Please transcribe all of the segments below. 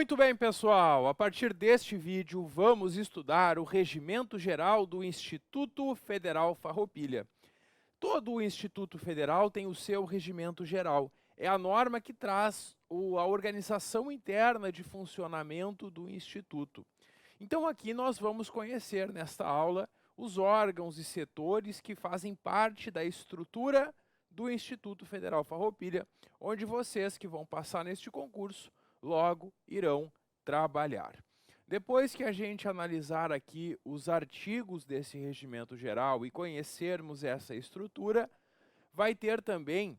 Muito bem, pessoal, a partir deste vídeo vamos estudar o Regimento Geral do Instituto Federal Farroupilha. Todo o Instituto Federal tem o seu regimento geral. É a norma que traz a organização interna de funcionamento do Instituto. Então aqui nós vamos conhecer nesta aula os órgãos e setores que fazem parte da estrutura do Instituto Federal Farroupilha, onde vocês que vão passar neste concurso logo irão trabalhar. Depois que a gente analisar aqui os artigos desse regimento geral e conhecermos essa estrutura, vai ter também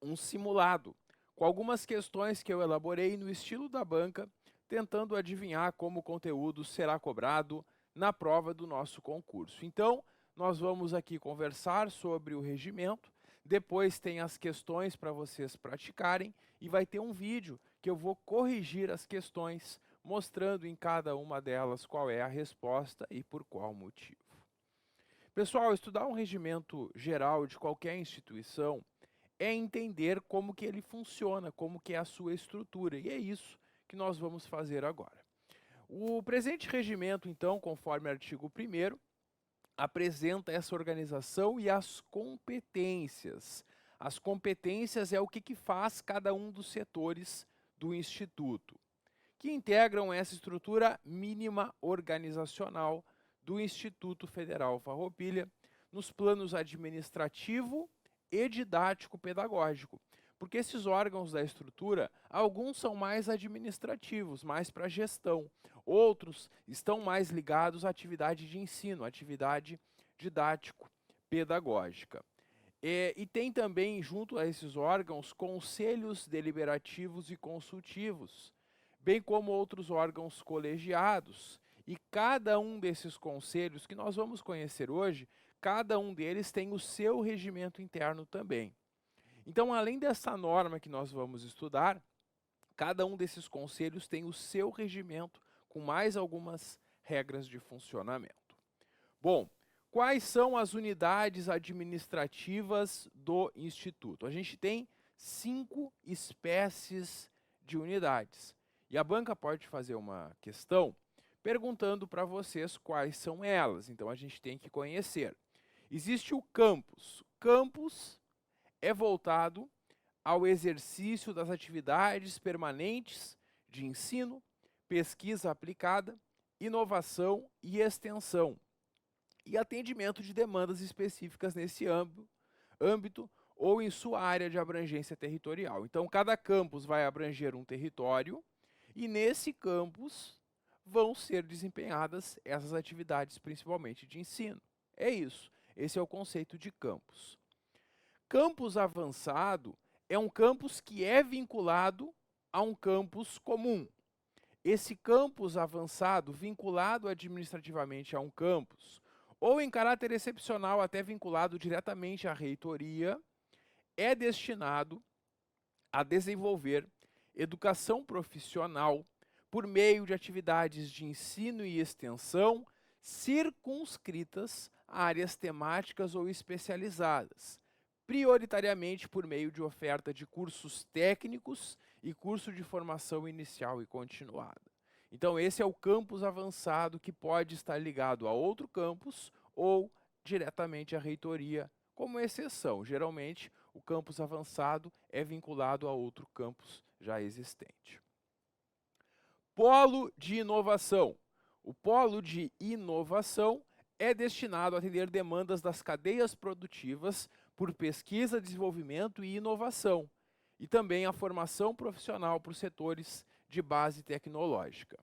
um simulado, com algumas questões que eu elaborei no estilo da banca, tentando adivinhar como o conteúdo será cobrado na prova do nosso concurso. Então, nós vamos aqui conversar sobre o regimento, depois tem as questões para vocês praticarem e vai ter um vídeo que eu vou corrigir as questões, mostrando em cada uma delas qual é a resposta e por qual motivo. Pessoal, estudar um regimento geral de qualquer instituição é entender como que ele funciona, como que é a sua estrutura, e é isso que nós vamos fazer agora. O presente regimento, então, conforme artigo 1º, apresenta essa organização e as competências. As competências é o que faz cada um dos setores do Instituto, que integram essa estrutura mínima organizacional do Instituto Federal Farroupilha, nos planos administrativo e didático-pedagógico. Porque esses órgãos da estrutura, alguns são mais administrativos, mais para gestão. Outros estão mais ligados à atividade de ensino, atividade didático-pedagógica. E tem também, junto a esses órgãos, conselhos deliberativos e consultivos, bem como outros órgãos colegiados. E cada um desses conselhos que nós vamos conhecer hoje, cada um deles tem o seu regimento interno também. Então, além dessa norma que nós vamos estudar, cada um desses conselhos tem o seu regimento com mais algumas regras de funcionamento. Bom, quais são as unidades administrativas do Instituto? A gente tem 5 espécies de unidades. E a banca pode fazer uma questão perguntando para vocês quais são elas. Então, a gente tem que conhecer. Existe o campus. Campus é voltado ao exercício das atividades permanentes de ensino, pesquisa aplicada, inovação e extensão, e atendimento de demandas específicas nesse âmbito ou em sua área de abrangência territorial. Então, cada campus vai abranger um território e nesse campus vão ser desempenhadas essas atividades, principalmente de ensino. É isso. Esse é o conceito de campus. Campus avançado é um campus que é vinculado a um campus comum. Esse campus avançado, vinculado administrativamente a um campus, ou em caráter excepcional até vinculado diretamente à reitoria, é destinado a desenvolver educação profissional por meio de atividades de ensino e extensão circunscritas a áreas temáticas ou especializadas, prioritariamente por meio de oferta de cursos técnicos e curso de formação inicial e continuada. Então, esse é o campus avançado que pode estar ligado a outro campus ou diretamente à reitoria, como exceção. Geralmente, o campus avançado é vinculado a outro campus já existente. Polo de inovação. O polo de inovação é destinado a atender demandas das cadeias produtivas por pesquisa, desenvolvimento e inovação, e também a formação profissional para os setores de base tecnológica.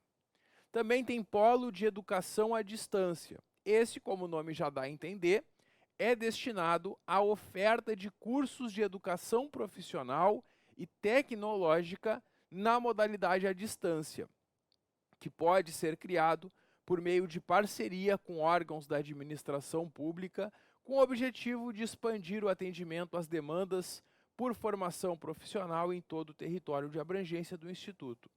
Também tem polo de educação à distância. Esse, como o nome já dá a entender, é destinado à oferta de cursos de educação profissional e tecnológica na modalidade à distância, que pode ser criado por meio de parceria com órgãos da administração pública, com o objetivo de expandir o atendimento às demandas por formação profissional em todo o território de abrangência do Instituto.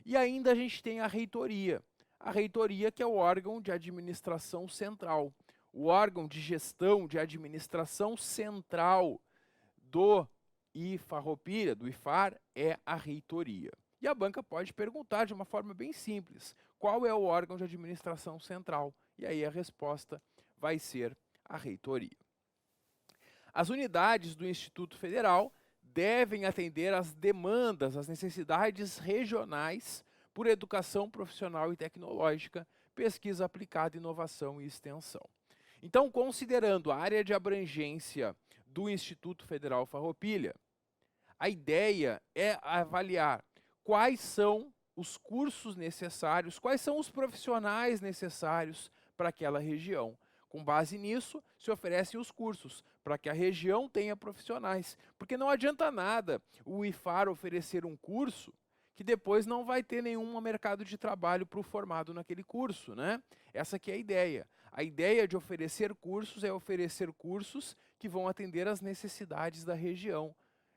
E ainda a gente tem a reitoria. A reitoria que é o órgão de administração central, o órgão de gestão de administração central do IFarroupilha, do IFAR, é a reitoria. E a banca pode perguntar de uma forma bem simples, qual é o órgão de administração central? E aí a resposta vai ser a reitoria. As unidades do Instituto Federal devem atender às demandas, às necessidades regionais por educação profissional e tecnológica, pesquisa aplicada, inovação e extensão. Então, considerando a área de abrangência do Instituto Federal Farroupilha, a ideia é avaliar quais são os cursos necessários, quais são os profissionais necessários para aquela região. Com base nisso, se oferecem os cursos para que a região tenha profissionais. Porque não adianta nada o IFAR oferecer um curso que depois não vai ter nenhum mercado de trabalho para o formado naquele curso, né? Essa que é a ideia. A ideia de oferecer cursos é oferecer cursos que vão atender às necessidades da região.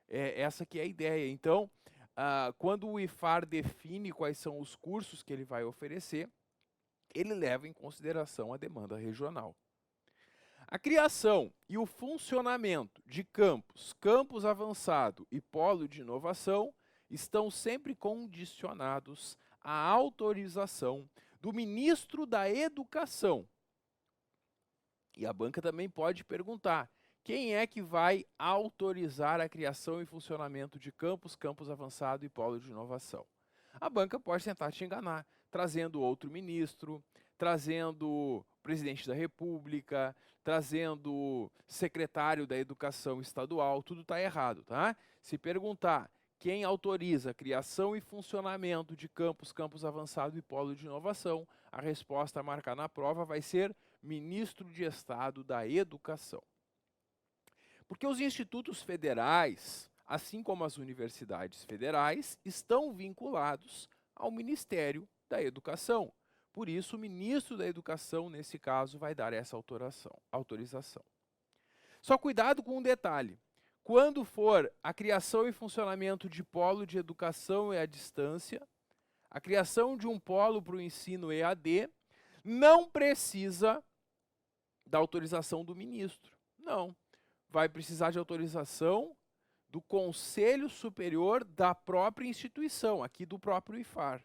Essa que é a ideia. Então, quando o IFAR define quais são os cursos que ele vai oferecer, ele leva em consideração a demanda regional. A criação e o funcionamento de campus avançado e polo de inovação estão sempre condicionados à autorização do ministro da Educação. E a banca também pode perguntar, quem é que vai autorizar a criação e funcionamento de campus avançado e polo de inovação? A banca pode tentar te enganar, trazendo outro ministro, trazendo o presidente da República, trazendo o secretário da Educação Estadual, tudo está errado, tá? Se perguntar quem autoriza a criação e funcionamento de campus avançado e polo de inovação, a resposta a marcar na prova vai ser ministro de Estado da Educação. Porque os institutos federais, assim como as universidades federais, estão vinculados ao Ministério da Educação. Por isso, o ministro da Educação, nesse caso, vai dar essa autorização. Só cuidado com um detalhe. Quando for a criação e funcionamento de polo de educação à distância, a criação de um polo para o ensino EAD, não precisa da autorização do ministro. Não. Vai precisar de autorização do Conselho Superior da própria instituição, aqui do próprio IFAR.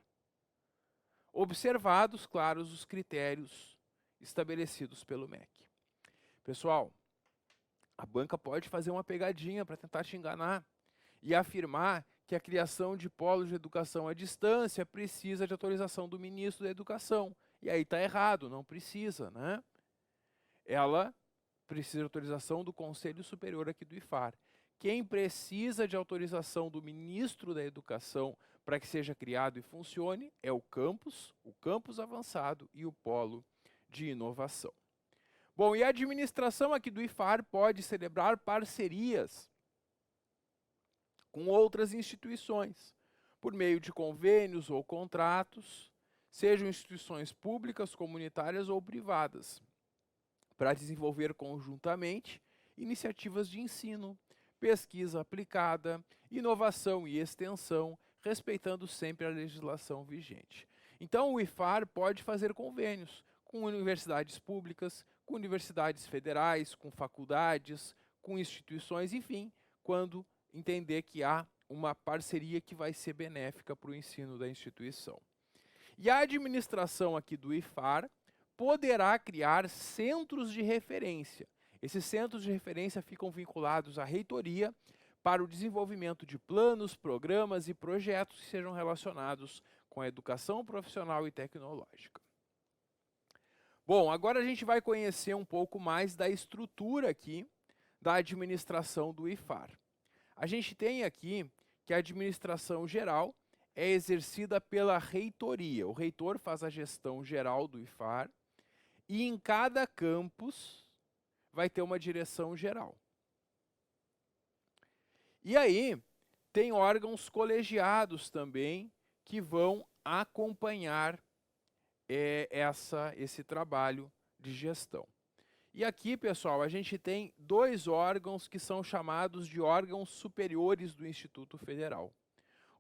Observados, claro, os critérios estabelecidos pelo MEC. Pessoal, a banca pode fazer uma pegadinha para tentar te enganar e afirmar que a criação de polos de educação à distância precisa de autorização do ministro da Educação. E aí está errado, não precisa, né? Ela precisa de autorização do Conselho Superior aqui do IFAR. Quem precisa de autorização do ministro da Educação para que seja criado e funcione é o campus avançado e o polo de inovação. Bom, e a administração aqui do IFAR pode celebrar parcerias com outras instituições, por meio de convênios ou contratos, sejam instituições públicas, comunitárias ou privadas, para desenvolver conjuntamente iniciativas de ensino, pesquisa aplicada, inovação e extensão, respeitando sempre a legislação vigente. Então, o IFAR pode fazer convênios com universidades públicas, com universidades federais, com faculdades, com instituições, enfim, quando entender que há uma parceria que vai ser benéfica para o ensino da instituição. E a administração aqui do IFAR poderá criar centros de referência. Esses centros de referência ficam vinculados à reitoria para o desenvolvimento de planos, programas e projetos que sejam relacionados com a educação profissional e tecnológica. Bom, agora a gente vai conhecer um pouco mais da estrutura aqui da administração do IFAR. A gente tem aqui que a administração geral é exercida pela reitoria. O reitor faz a gestão geral do IFAR e em cada campus vai ter uma direção geral. E aí, tem órgãos colegiados também que vão acompanhar esse trabalho de gestão. E aqui, pessoal, a gente tem dois órgãos que são chamados de órgãos superiores do Instituto Federal.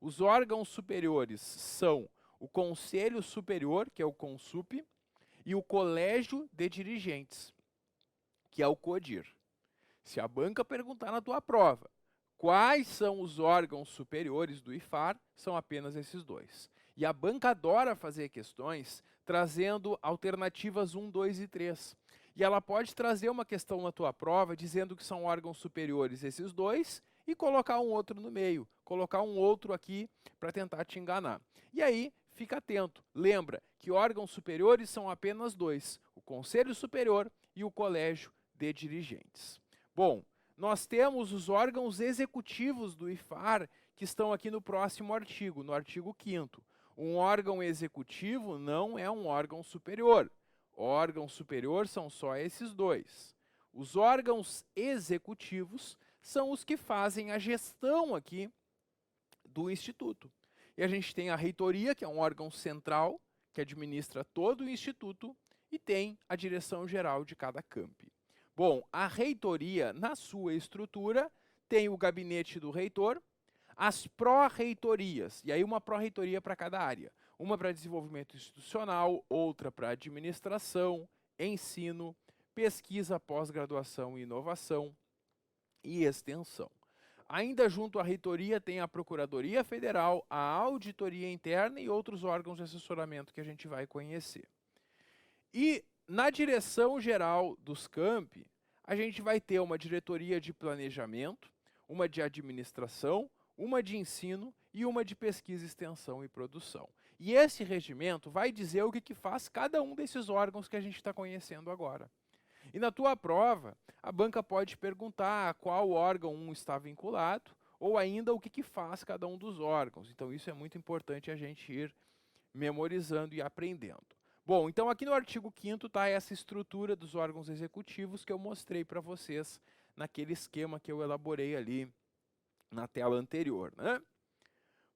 Os órgãos superiores são o Conselho Superior, que é o CONSUP, e o Colégio de Dirigentes, que é o CODIR. Se a banca perguntar na tua prova Quais são os órgãos superiores do IFAR? São apenas esses dois. E a banca adora fazer questões trazendo alternativas 1, 2 e 3. E ela pode trazer uma questão na tua prova dizendo que são órgãos superiores esses dois e colocar um outro no meio, colocar um outro aqui para tentar te enganar. E aí, fica atento. Lembra que órgãos superiores são apenas dois, o Conselho Superior e o Colégio de Dirigentes. Bom, nós temos os órgãos executivos do IFAR que estão aqui no próximo artigo, no artigo 5º. Um órgão executivo não é um órgão superior. Órgão superior são só esses dois. Os órgãos executivos são os que fazem a gestão aqui do Instituto. E a gente tem a reitoria, que é um órgão central, que administra todo o Instituto, e tem a direção-geral de cada campi. Bom, a reitoria, na sua estrutura, tem o gabinete do reitor, as pró-reitorias, e aí uma pró-reitoria para cada área. Uma para desenvolvimento institucional, outra para administração, ensino, pesquisa, pós-graduação e inovação e extensão. Ainda junto à reitoria tem a Procuradoria Federal, a Auditoria Interna e outros órgãos de assessoramento que a gente vai conhecer. E na direção geral dos campi, a gente vai ter uma diretoria de planejamento, uma de administração, uma de ensino e uma de pesquisa, extensão e produção. E esse regimento vai dizer o que faz cada um desses órgãos que a gente está conhecendo agora. E na tua prova, a banca pode perguntar a qual órgão um está vinculado, ou ainda o que faz cada um dos órgãos. Então isso é muito importante a gente ir memorizando e aprendendo. Bom, então aqui no artigo 5º está essa estrutura dos órgãos executivos que eu mostrei para vocês naquele esquema que eu elaborei ali na tela anterior, né?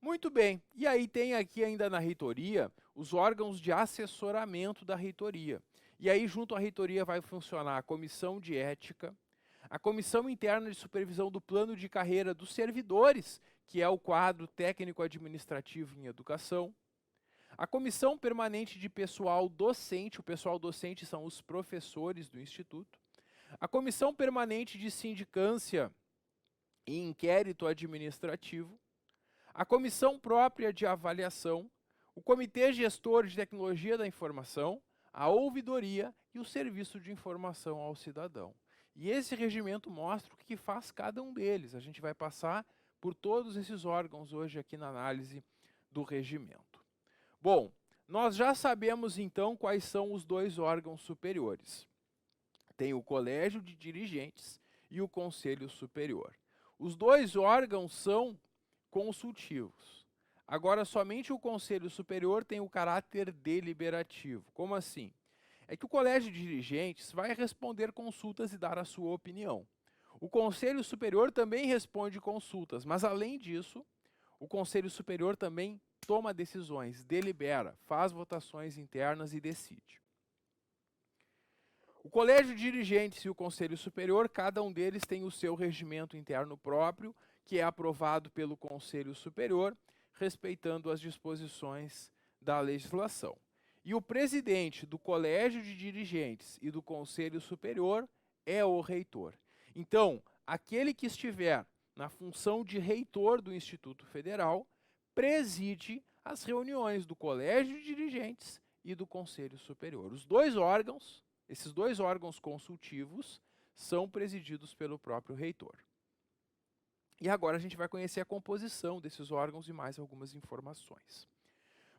Muito bem, e aí tem aqui ainda na reitoria os órgãos de assessoramento da reitoria. E aí junto à reitoria vai funcionar a comissão de ética, a comissão interna de supervisão do plano de carreira dos servidores, que é o quadro técnico-administrativo em educação, a comissão permanente de pessoal docente, o pessoal docente são os professores do instituto, a comissão permanente de sindicância e inquérito administrativo, a comissão própria de avaliação, o comitê gestor de tecnologia da informação, a ouvidoria e o serviço de informação ao cidadão. E esse regimento mostra o que faz cada um deles. A gente vai passar por todos esses órgãos hoje aqui na análise do regimento. Bom, nós já sabemos então quais são os dois órgãos superiores. Tem o Colégio de Dirigentes e o Conselho Superior. Os dois órgãos são consultivos. Agora, somente o Conselho Superior tem o caráter deliberativo. Como assim? É que o Colégio de Dirigentes vai responder consultas e dar a sua opinião. O Conselho Superior também responde consultas, mas além disso, o Conselho Superior também toma decisões, delibera, faz votações internas e decide. O Colégio de Dirigentes e o Conselho Superior, cada um deles tem o seu regimento interno próprio, que é aprovado pelo Conselho Superior, respeitando as disposições da legislação. E o presidente do Colégio de Dirigentes e do Conselho Superior é o reitor. Então, aquele que estiver na função de reitor do Instituto Federal preside as reuniões do Colégio de Dirigentes e do Conselho Superior. Os dois órgãos, esses dois órgãos consultivos, são presididos pelo próprio reitor. E agora a gente vai conhecer a composição desses órgãos e mais algumas informações.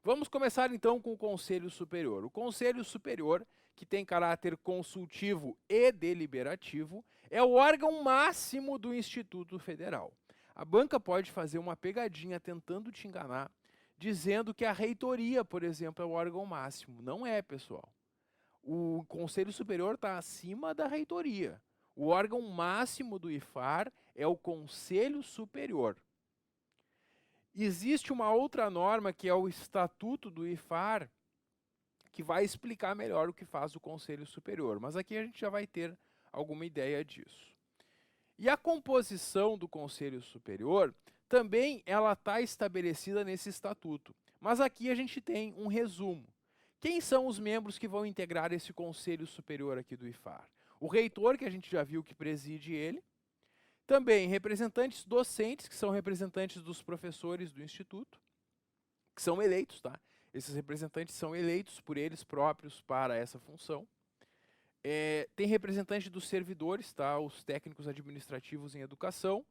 Vamos começar então com o Conselho Superior. O Conselho Superior, que tem caráter consultivo e deliberativo, é o órgão máximo do Instituto Federal. A banca pode fazer uma pegadinha tentando te enganar, dizendo que a reitoria, por exemplo, é o órgão máximo. Não é, pessoal. O Conselho Superior está acima da reitoria. O órgão máximo do IFAR é o Conselho Superior. Existe uma outra norma, que é o Estatuto do IFAR, que vai explicar melhor o que faz o Conselho Superior. Mas aqui a gente já vai ter alguma ideia disso. E a composição do Conselho Superior também ela está estabelecida nesse Estatuto. Mas aqui a gente tem um resumo. Quem são os membros que vão integrar esse Conselho Superior aqui do IFAR? O reitor, que a gente já viu que preside ele. Também representantes docentes, que são representantes dos professores do Instituto, que são eleitos, tá? Esses representantes são eleitos por eles próprios para essa função. Tem representante dos servidores, tá? Os técnicos administrativos em educação,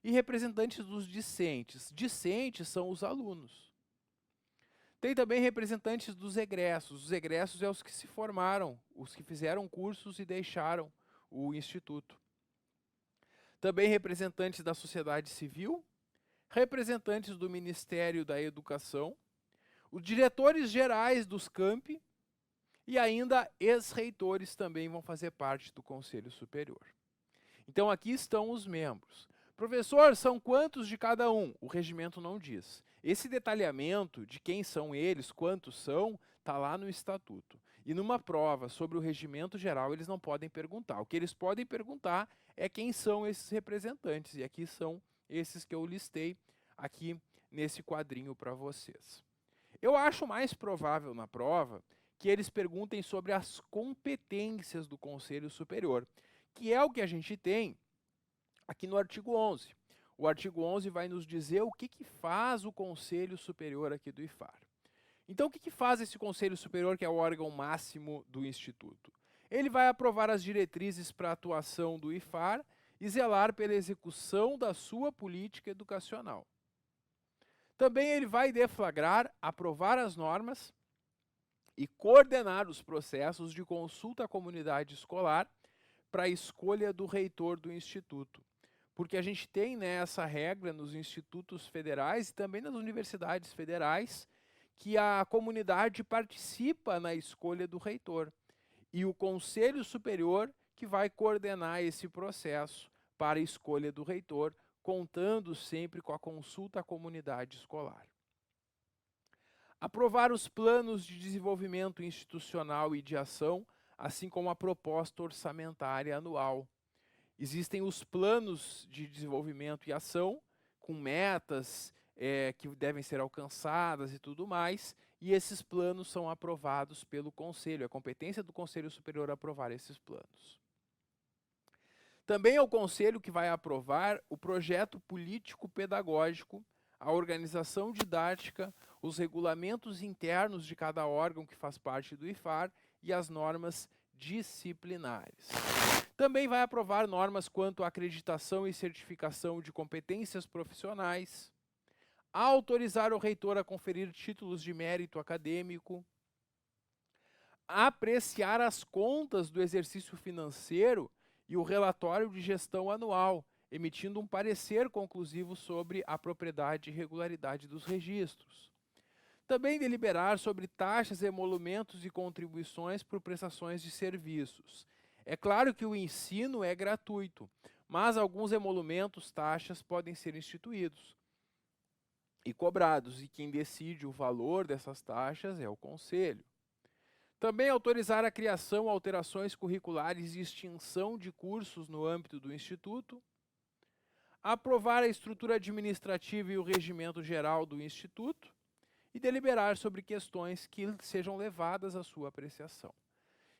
e representantes dos discentes. Discentes são os alunos. Tem também representantes dos egressos. Os egressos é os que se formaram, os que fizeram cursos e deixaram o Instituto. Também representantes da sociedade civil, representantes do Ministério da Educação, os diretores gerais dos campi e ainda ex-reitores também vão fazer parte do Conselho Superior. Então aqui estão os membros. Professor, são quantos de cada um? O regimento não diz. Esse detalhamento de quem são eles, quantos são, está lá no estatuto. E numa prova sobre o regimento geral, eles não podem perguntar. O que eles podem perguntar é quem são esses representantes. E aqui são esses que eu listei aqui nesse quadrinho para vocês. Eu acho mais provável na prova que eles perguntem sobre as competências do Conselho Superior, que é o que a gente tem aqui no artigo 11. O artigo 11 vai nos dizer o que faz o Conselho Superior aqui do IFAR. Então, o que faz esse Conselho Superior, que é o órgão máximo do Instituto? Ele vai aprovar as diretrizes para a atuação do IFAR e zelar pela execução da sua política educacional. Também ele vai deflagrar, aprovar as normas e coordenar os processos de consulta à comunidade escolar para a escolha do reitor do Instituto. Porque a gente tem, né, essa regra nos institutos federais e também nas universidades federais, que a comunidade participa na escolha do reitor. E o Conselho Superior que vai coordenar esse processo para a escolha do reitor, contando sempre com a consulta à comunidade escolar. Aprovar os planos de desenvolvimento institucional e de ação, assim como a proposta orçamentária anual. Existem os planos de desenvolvimento e ação, com metas que devem ser alcançadas e tudo mais, e esses planos são aprovados pelo Conselho. É competência do Conselho Superior aprovar esses planos. Também é o Conselho que vai aprovar o projeto político-pedagógico, a organização didática, os regulamentos internos de cada órgão que faz parte do IFAR e as normas disciplinares. Também vai aprovar normas quanto à acreditação e certificação de competências profissionais, autorizar o reitor a conferir títulos de mérito acadêmico, apreciar as contas do exercício financeiro e o relatório de gestão anual, emitindo um parecer conclusivo sobre a propriedade e regularidade dos registros. Também deliberar sobre taxas, emolumentos e contribuições por prestações de serviços. É claro que o ensino é gratuito, mas alguns emolumentos, taxas podem ser instituídos e cobrados, e quem decide o valor dessas taxas é o Conselho. Também autorizar a criação, alterações curriculares e extinção de cursos no âmbito do Instituto. Aprovar a estrutura administrativa e o regimento geral do Instituto. E deliberar sobre questões que sejam levadas à sua apreciação.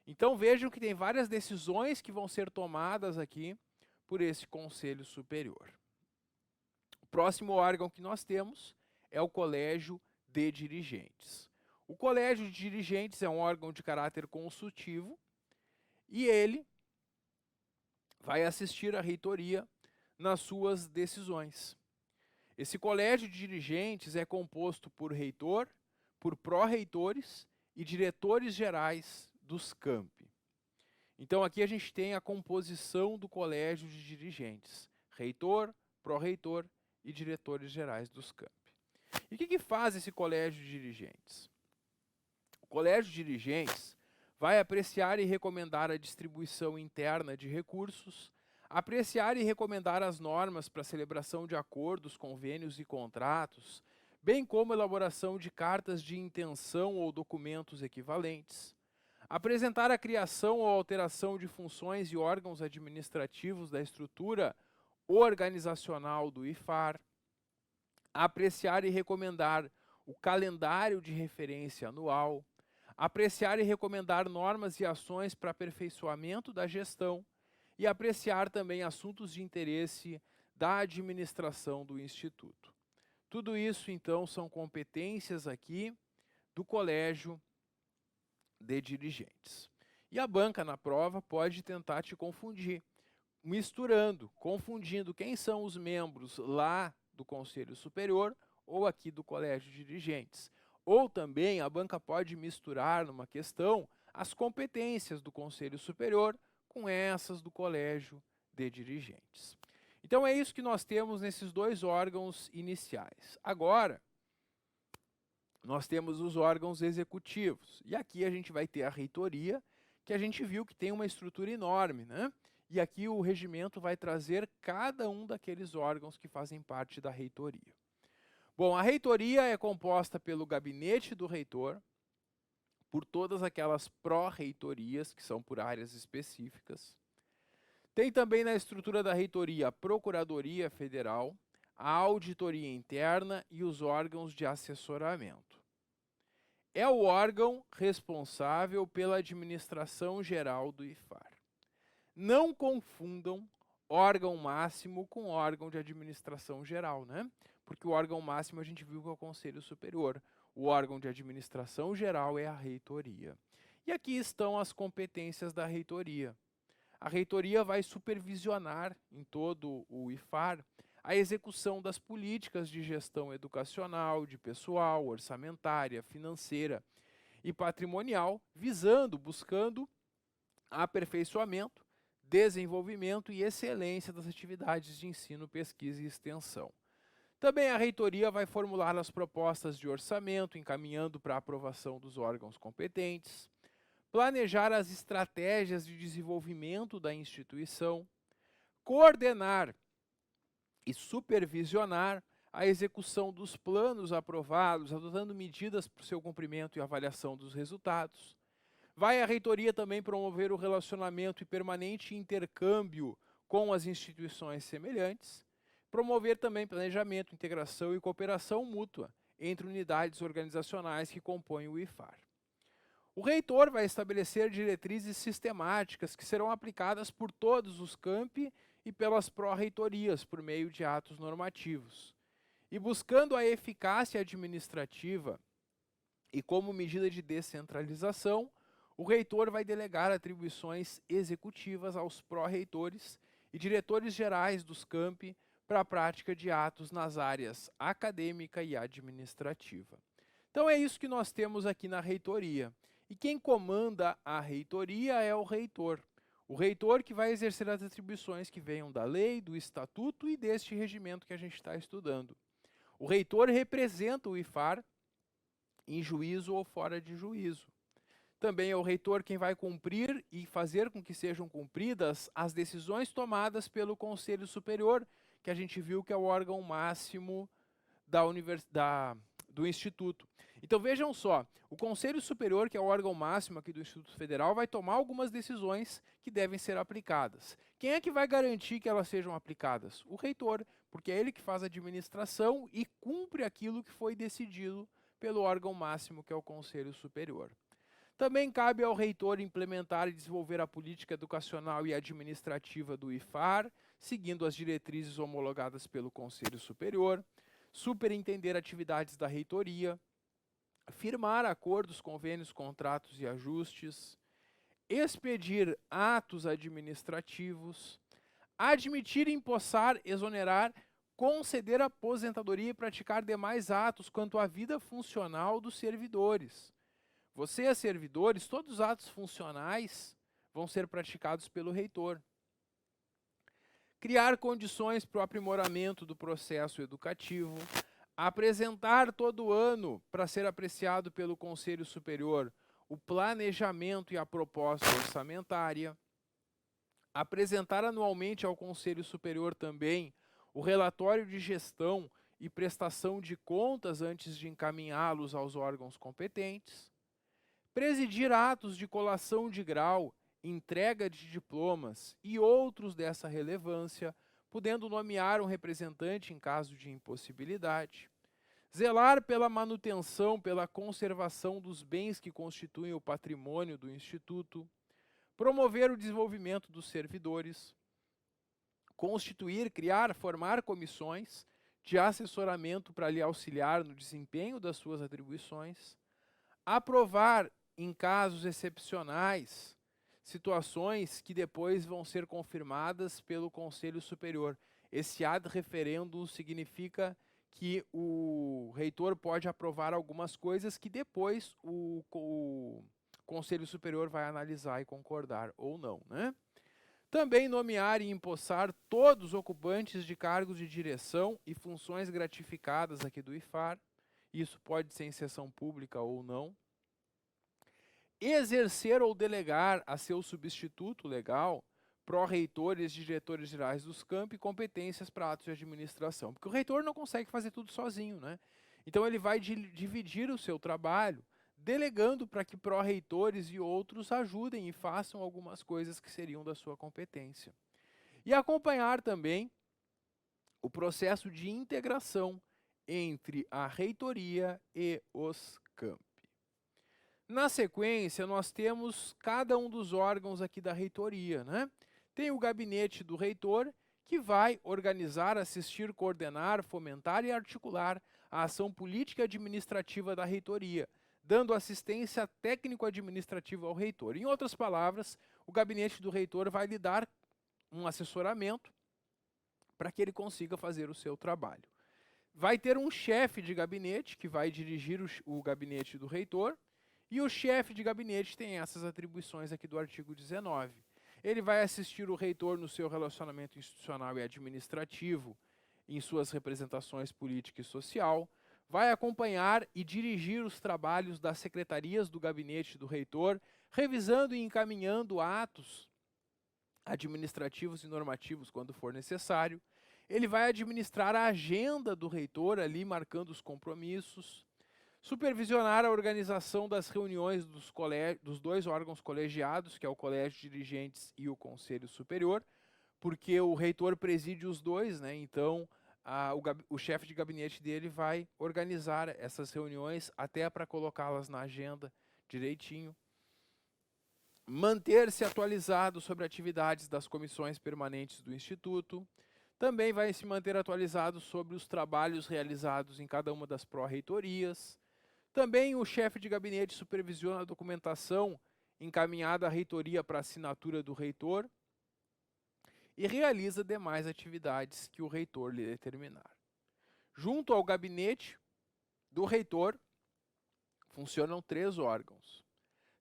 Então vejam que tem várias decisões que vão ser tomadas aqui por esse Conselho Superior. O próximo órgão que nós temos é o Colégio de Dirigentes. O Colégio de Dirigentes é um órgão de caráter consultivo e ele vai assistir à reitoria nas suas decisões. Esse colégio de dirigentes é composto por reitor, por pró-reitores e diretores gerais dos campi. Então aqui a gente tem a composição do colégio de dirigentes: reitor, pró-reitor e diretores gerais dos campi. E o que faz esse colégio de dirigentes? O colégio de dirigentes vai apreciar e recomendar a distribuição interna de recursos, apreciar e recomendar as normas para a celebração de acordos, convênios e contratos, bem como a elaboração de cartas de intenção ou documentos equivalentes, apresentar a criação ou alteração de funções e órgãos administrativos da estrutura organizacional do IFAR, apreciar e recomendar o calendário de referência anual, apreciar e recomendar normas e ações para aperfeiçoamento da gestão, e apreciar também assuntos de interesse da administração do Instituto. Tudo isso, então, são competências aqui do Colégio de Dirigentes. E a banca na prova pode tentar te confundir, confundindo quem são os membros lá do Conselho Superior ou aqui do Colégio de Dirigentes. Ou também a banca pode misturar numa questão as competências do Conselho Superior com essas do Colégio de Dirigentes. Então é isso que nós temos nesses dois órgãos iniciais. Agora, nós temos os órgãos executivos. E aqui a gente vai ter a reitoria, que a gente viu que tem uma estrutura enorme, né? E aqui o regimento vai trazer cada um daqueles órgãos que fazem parte da reitoria. Bom, a reitoria é composta pelo gabinete do reitor, por todas aquelas pró-reitorias, que são por áreas específicas. Tem também na estrutura da reitoria a Procuradoria Federal, a Auditoria Interna e os órgãos de assessoramento. É o órgão responsável pela administração geral do IFAR. Não confundam órgão máximo com órgão de administração geral, né? Porque o órgão máximo a gente viu que é o Conselho Superior. O órgão de administração geral é a reitoria. E aqui estão as competências da reitoria. A reitoria vai supervisionar em todo o IFAR a execução das políticas de gestão educacional, de pessoal, orçamentária, financeira e patrimonial, buscando aperfeiçoamento, desenvolvimento e excelência das atividades de ensino, pesquisa e extensão. Também a reitoria vai formular as propostas de orçamento, encaminhando para a aprovação dos órgãos competentes, planejar as estratégias de desenvolvimento da instituição, coordenar e supervisionar a execução dos planos aprovados, adotando medidas para o seu cumprimento e avaliação dos resultados. Vai a reitoria também promover o relacionamento e permanente intercâmbio com as instituições semelhantes, promover também planejamento, integração e cooperação mútua entre unidades organizacionais que compõem o IFAR. O reitor vai estabelecer diretrizes sistemáticas que serão aplicadas por todos os campi e pelas pró-reitorias por meio de atos normativos. E buscando a eficácia administrativa e como medida de descentralização, o reitor vai delegar atribuições executivas aos pró-reitores e diretores gerais dos campi para a prática de atos nas áreas acadêmica e administrativa. Então é isso que nós temos aqui na reitoria. E quem comanda a reitoria é o reitor. O reitor que vai exercer as atribuições que venham da lei, do estatuto e deste regimento que a gente está estudando. O reitor representa o IFAR em juízo ou fora de juízo. Também é o reitor quem vai cumprir e fazer com que sejam cumpridas as decisões tomadas pelo Conselho Superior, que a gente viu que é o órgão máximo do Instituto. Então vejam só, o Conselho Superior, que é o órgão máximo aqui do Instituto Federal, vai tomar algumas decisões que devem ser aplicadas. Quem é que vai garantir que elas sejam aplicadas? O reitor, porque é ele que faz a administração e cumpre aquilo que foi decidido pelo órgão máximo, que é o Conselho Superior. Também cabe ao reitor implementar e desenvolver a política educacional e administrativa do IFAR, seguindo as diretrizes homologadas pelo Conselho Superior, superintender atividades da reitoria, firmar acordos, convênios, contratos e ajustes, expedir atos administrativos, admitir, empossar, exonerar, conceder aposentadoria e praticar demais atos quanto à vida funcional dos servidores. Vocês, servidores, todos os atos funcionais vão ser praticados pelo reitor. Criar condições para o aprimoramento do processo educativo, apresentar todo ano, para ser apreciado pelo Conselho Superior, o planejamento e a proposta orçamentária, apresentar anualmente ao Conselho Superior também o relatório de gestão e prestação de contas antes de encaminhá-los aos órgãos competentes, presidir atos de colação de grau, entrega de diplomas e outros dessa relevância, podendo nomear um representante em caso de impossibilidade, zelar pela manutenção, pela conservação dos bens que constituem o patrimônio do Instituto, promover o desenvolvimento dos servidores, constituir, criar, formar comissões de assessoramento para lhe auxiliar no desempenho das suas atribuições, aprovar, em casos excepcionais, situações que depois vão ser confirmadas pelo Conselho Superior. Esse ad referendum significa que o reitor pode aprovar algumas coisas que depois o Conselho Superior vai analisar e concordar ou não, né? Também nomear e empossar todos os ocupantes de cargos de direção e funções gratificadas aqui do IFAR. Isso pode ser em sessão pública ou não. Exercer ou delegar a seu substituto legal, pró-reitores e diretores gerais dos campi, competências para atos de administração. Porque o reitor não consegue fazer tudo sozinho, né? Então ele vai dividir o seu trabalho, delegando para que pró-reitores e outros ajudem e façam algumas coisas que seriam da sua competência. E acompanhar também o processo de integração entre a reitoria e os campi. Na sequência, nós temos cada um dos órgãos aqui da reitoria, né? Tem o gabinete do reitor, que vai organizar, assistir, coordenar, fomentar e articular a ação política e administrativa da reitoria, dando assistência técnico-administrativa ao reitor. Em outras palavras, o gabinete do reitor vai lhe dar um assessoramento para que ele consiga fazer o seu trabalho. Vai ter um chefe de gabinete, que vai dirigir o gabinete do reitor, e o chefe de gabinete tem essas atribuições aqui do artigo 19. Ele vai assistir o reitor no seu relacionamento institucional e administrativo, em suas representações política e social, vai acompanhar e dirigir os trabalhos das secretarias do gabinete do reitor, revisando e encaminhando atos administrativos e normativos quando for necessário. Ele vai administrar a agenda do reitor, ali marcando os compromissos, supervisionar a organização das reuniões dos dois órgãos colegiados, que é o Colégio de Dirigentes e o Conselho Superior, porque o reitor preside os dois, né? Então o chefe de gabinete dele vai organizar essas reuniões até para colocá-las na agenda direitinho. Manter-se atualizado sobre atividades das comissões permanentes do Instituto. Também vai se manter atualizado sobre os trabalhos realizados em cada uma das pró-reitorias. Também o chefe de gabinete supervisiona a documentação encaminhada à reitoria para assinatura do reitor e realiza demais atividades que o reitor lhe determinar. Junto ao gabinete do reitor, funcionam 3 órgãos: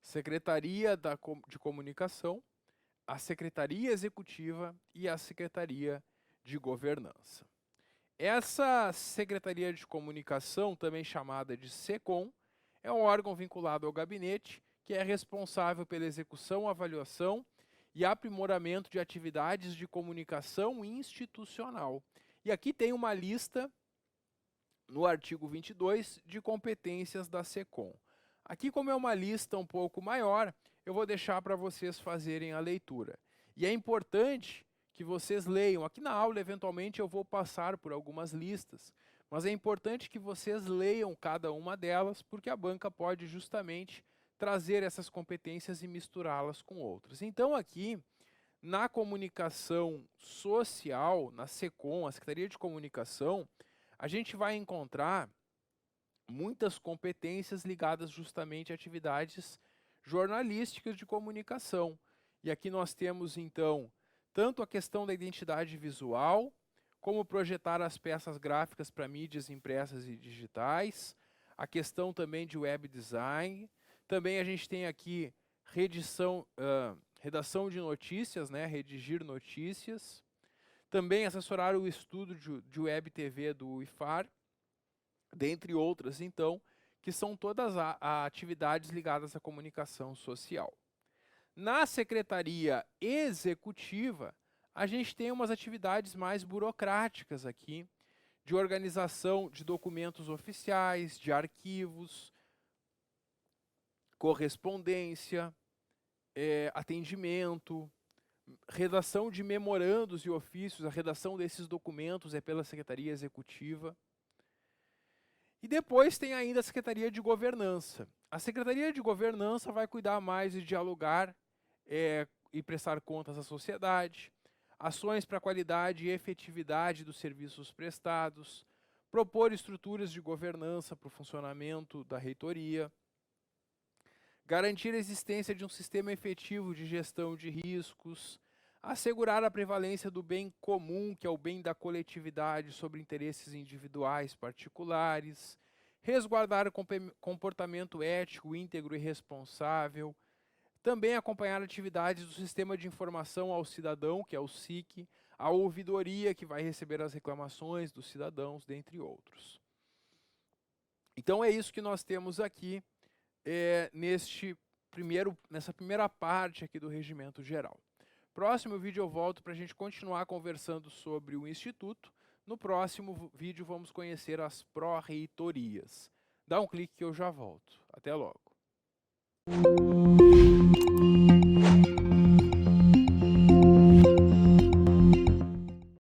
Secretaria de Comunicação, a Secretaria Executiva e a Secretaria de Governança. Essa Secretaria de Comunicação, também chamada de SECOM, é um órgão vinculado ao gabinete que é responsável pela execução, avaliação e aprimoramento de atividades de comunicação institucional. E aqui tem uma lista, no artigo 22, de competências da SECOM. Aqui, como é uma lista um pouco maior, eu vou deixar para vocês fazerem a leitura. E é importante que vocês leiam. Aqui na aula, eventualmente, eu vou passar por algumas listas, mas é importante que vocês leiam cada uma delas, porque a banca pode justamente trazer essas competências e misturá-las com outras. Então, aqui, na comunicação social, na SECOM, a Secretaria de Comunicação, a gente vai encontrar muitas competências ligadas justamente a atividades jornalísticas de comunicação. E aqui nós temos, então, tanto a questão da identidade visual, como projetar as peças gráficas para mídias impressas e digitais, a questão também de web design. Também a gente tem aqui redação de notícias, né, redigir notícias. Também assessorar o estudo de web TV do IFAR, dentre outras, então, que são todas as atividades ligadas à comunicação social. Na Secretaria Executiva, a gente tem umas atividades mais burocráticas aqui, de organização de documentos oficiais, de arquivos, correspondência, atendimento, redação de memorandos e ofícios. A redação desses documentos é pela Secretaria Executiva. E depois tem ainda a Secretaria de Governança. A Secretaria de Governança vai cuidar mais de dialogar e prestar contas à sociedade, ações para a qualidade e efetividade dos serviços prestados, propor estruturas de governança para o funcionamento da reitoria, garantir a existência de um sistema efetivo de gestão de riscos, assegurar a prevalência do bem comum, que é o bem da coletividade, sobre interesses individuais particulares, resguardar o comportamento ético, íntegro e responsável, também acompanhar atividades do Sistema de Informação ao Cidadão, que é o SIC, a ouvidoria, que vai receber as reclamações dos cidadãos, dentre outros. Então é isso que nós temos aqui nessa primeira parte aqui do Regimento Geral. Próximo vídeo eu volto para a gente continuar conversando sobre o Instituto. No próximo vídeo vamos conhecer as pró-reitorias. Dá um clique que eu já volto. Até logo.